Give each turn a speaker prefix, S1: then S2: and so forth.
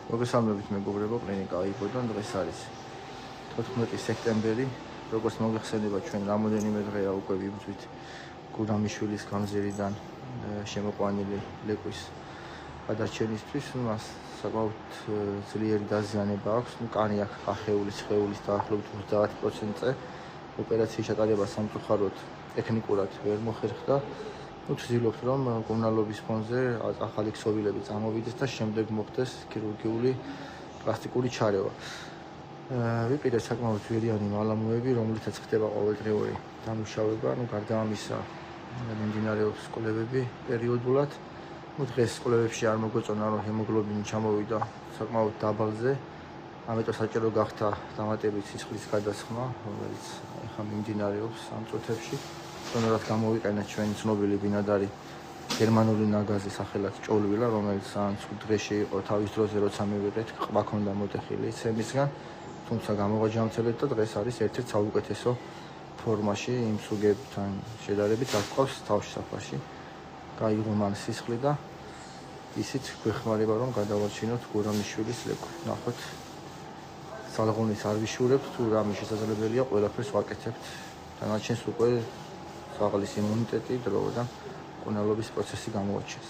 S1: მოგესალმებით მეგობრებო, კლინიკა აიბოდან დღეს არის 14 სექტემბერი. როგორც მოგეხსენება, ჩვენ რამოდენიმე დღეა უკვე ვიბრძვით გურამიშვილის გამზირიდან შემოყვანილი ლეკვის გადარჩენისთვის. მას საკმაოდ ძლიერი დაზიანება აქვს. კანი აქვს ახეული, სხეულის დაახლოებით 30%-ზე. ოპერაციის ჩატარება სამწუხაროდ ტექნიკურად ვერ მოხერხდა. ვცდილობთ, რომ კომუნალობის ფონზე ახალი ქსოვილები წამოვიდეს და შემდეგ მოხდეს ქირურგიული პლასტიკური ჩარევა. ვიყიდეთ საკმაოდ ძვირიანი მალამოები, რომლითაც ხდება ყოველდღიური დამუშავება. გარდა ამისა, მიმდინარეობს კვლევები პერიოდულად. დღეს კვლევებში არ მოგეწონა, რომ ჰემოგლობინი ჩამოვიდა საკმაოდ დაბალზე. ამიტომ საჭირო გახდა დამატებით სისხლის გადასხმა, რომელიც ახლა მიმდინარეობს ამ წუთებში. თუნდაც გამოვიყენეთ ჩვენი ცნობილი ბინადარი გერმანული ნაგაზი სახელად ჭოლვილა, რომელიც დღეში იყო თავის დროზე, როცა მივიღეთ, ყბა ქონდა მოტეხილი ცემისგან, თუმცა გამოვაჯამცელეთ და დღეს არის ერთ-ერთ საუკეთესო ფორმაში იმ სუგებთან შედარებით, რაც ყავს თავში საფაში. გაიღო მან სისხლი და ისიც გვეხმარება, რომ გადავარჩინოთ გურამიშვილის ლეკვი. ნახოთ, სალღონის არ ვიშურებთ, თუ რამე შესაძლებელია, ყველაფერს ვაკეთებთ. დანარჩენს უკვე საღლის იმუნიტეტი დრო და მკურნალობის პროცესი გამოაჩენს.